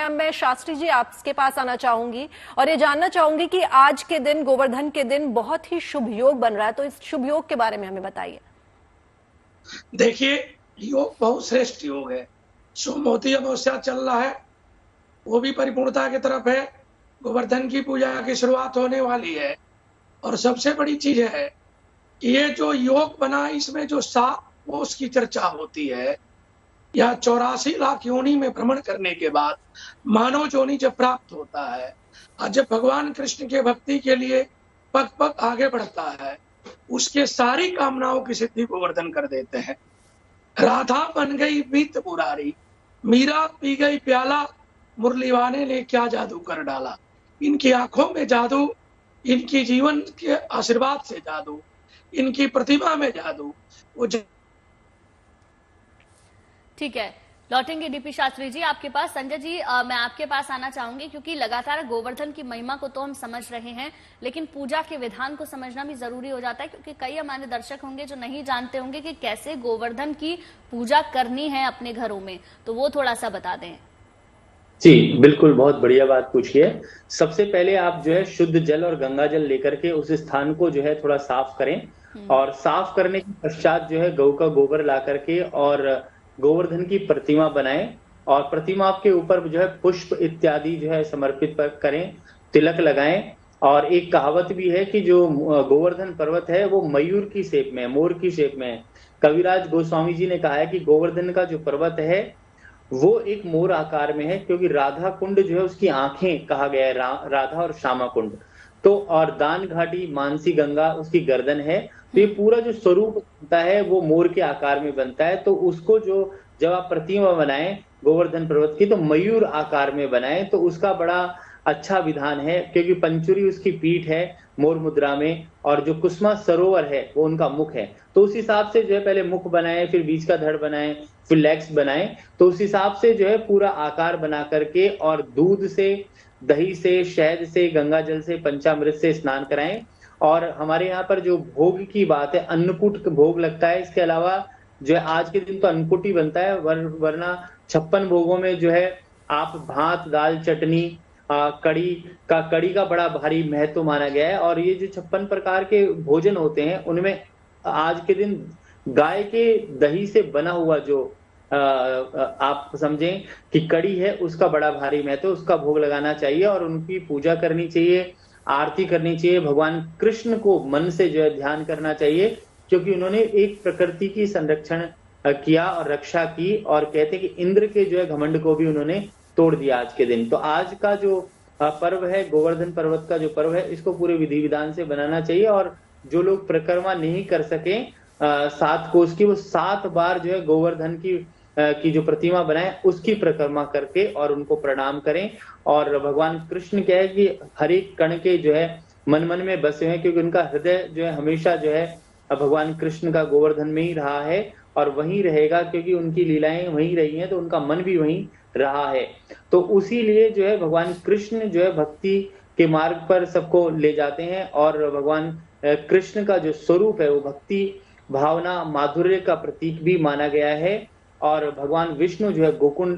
Programme में शास्त्री जी आपके पास आना चाहूंगी और ये जानना चाहूंगी कि आज के दिन, गोवर्धन के दिन, बहुत ही शुभ योग बन रहा है, तो इस शुभ योग के बारे में हमें बताइए। देखिए, योग बहुत श्रेष्ठ योग है। सोमवती अमावस्या चल रहा है, वो भी परिपूर्णता की तरफ है। गोवर्धन की पूजा की शुरुआत होने वाली है और सबसे बड़ी चीज है कि ये जो योग बना, इसमें जो 7 कोष की चर्चा होती है, या 84 लाख योनि में भ्रमण करने के बाद मानव योनि जब प्राप्त होता है और जब भगवान कृष्ण के भक्ति के लिए पग पग आगे बढ़ता है, उसके सारी कामनाओं की सिद्धि गोवर्धन कर देते हैं। राधा बन गई मीत मुरारी, मीरा पी गई प्याला, मुरलीवाने ने क्या जादू कर डाला। इनकी आंखों में जादू, इनकी जीवन के आशीर्वाद से जादू, इनकी प्रतिभा में जादू। ठीक है, लौटेंगे डीपी शास्त्री जी आपके पास। संजय जी, मैं आपके पास आना चाहूंगी क्योंकि लगातार गोवर्धन की महिमा को तो हम समझ रहे हैं, लेकिन पूजा के विधान को समझना भी जरूरी हो जाता है, क्योंकि कई हमारे दर्शक होंगे जो नहीं जानते होंगे कि कैसे गोवर्धन की पूजा करनी है अपने घरों में, तो वो थोड़ा सा बता दें। जी बिल्कुल, बहुत बढ़िया बात पूछी है। सबसे पहले आप जो है शुद्ध जल और गंगा जल लेकर के उस स्थान को जो है थोड़ा साफ करें और साफ करने के पश्चात जो है गऊ का गोबर ला करके और गोवर्धन की प्रतिमा बनाएं और प्रतिमा के ऊपर जो है पुष्प इत्यादि जो है समर्पित करें, तिलक लगाएं। और एक कहावत भी है कि जो गोवर्धन पर्वत है वो मयूर की शेप में है, मोर की शेप में है। कविराज गोस्वामी जी ने कहा है कि गोवर्धन का जो पर्वत है वो एक मोर आकार में है, क्योंकि राधा कुंड जो है उसकी आंखें कहा गया है, राधा और श्यामा कुंड। तो और दान घाटी मानसी गंगा उसकी गर्दन है। तो ये पूरा जो स्वरूप बनता है वो मोर के आकार में बनता है। तो उसको जो जब आप प्रतिमा बनाएं गोवर्धन पर्वत की, तो मयूर आकार में बनाएं, तो उसका बड़ा अच्छा विधान है, क्योंकि पंचुरी उसकी पीठ है मोर मुद्रा में और जो कुसुमा सरोवर है वो उनका मुख है। तो उस हिसाब से जो है पहले मुख बनाए, फिर बीच का धड़ बनाए, फिर लेग्स बनाए। तो उस हिसाब से जो है पूरा आकार बना करके और दूध से, दही से, शहद से, गंगा जल से, पंचामृत से स्नान कराएं। और हमारे यहाँ पर जो भोग की बात है, अन्नकूट भोग लगता है। इसके अलावा जो है आज के दिन तो अन्नकूट ही बनता है, वरना 56 भोगों में जो है आप भात, दाल, चटनी, कड़ी का बड़ा भारी महत्व माना गया है। और ये जो 56 प्रकार के भोजन होते हैं उनमें आज के दिन गाय के दही से बना हुआ जो आप समझें कि कड़ी है, उसका बड़ा भारी महत्व, उसका भोग लगाना चाहिए और उनकी पूजा करनी चाहिए, आरती करनी चाहिए। भगवान कृष्ण को मन से जो है ध्यान करना चाहिए, क्योंकि उन्होंने एक प्रकृति की संरक्षण किया और रक्षा की, और कहते हैं कि इंद्र के जो है घमंड को भी उन्होंने तोड़ दिया आज के दिन। तो आज का जो पर्व है, गोवर्धन पर्वत का जो पर्व है, इसको पूरे विधि विधान से बनाना चाहिए। और जो लोग परिक्रमा नहीं कर सके 7 कोस की, वो 7 बार जो है गोवर्धन की जो प्रतिमा बनाए उसकी परिक्रमा करके और उनको प्रणाम करें। और भगवान कृष्ण क्या है कि हर एक कण के जो है मन मन में बसे हैं, क्योंकि उनका हृदय जो है हमेशा जो है भगवान कृष्ण का गोवर्धन में ही रहा है और वहीं रहेगा, क्योंकि उनकी लीलाएं वहीं रही हैं, तो उनका मन भी वहीं रहा है। तो उसी लिए जो है भगवान कृष्ण जो है भक्ति के मार्ग पर सबको ले जाते हैं। और भगवान कृष्ण का जो स्वरूप है वो भक्ति, भावना, माधुर्य का प्रतीक भी माना गया है। और भगवान विष्णु जो है गोकुंड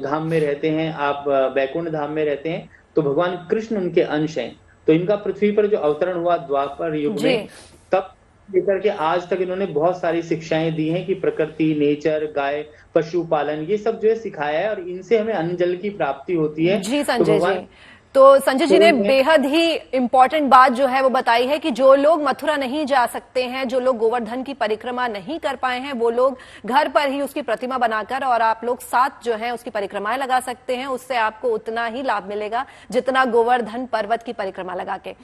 धाम में रहते हैं, आप बैकुंठ धाम में रहते हैं, तो भगवान कृष्ण उनके अंश हैं। तो इनका पृथ्वी पर जो अवतरण हुआ द्वापर युग में, तब लेकर के आज तक इन्होंने बहुत सारी शिक्षाएं दी हैं कि प्रकृति, नेचर, गाय, पशुपालन, ये सब जो है सिखाया है और इनसे हमें अन्न जल की प्राप्ति होती है। जी संजय जी, तो संजय जी ने बेहद ही इंपॉर्टेंट बात जो है वो बताई है कि जो लोग मथुरा नहीं जा सकते हैं, जो लोग गोवर्धन की परिक्रमा नहीं कर पाए हैं, वो लोग घर पर ही उसकी प्रतिमा बनाकर और आप लोग साथ जो है उसकी परिक्रमाएं लगा सकते हैं। उससे आपको उतना ही लाभ मिलेगा जितना गोवर्धन पर्वत की परिक्रमा लगा के।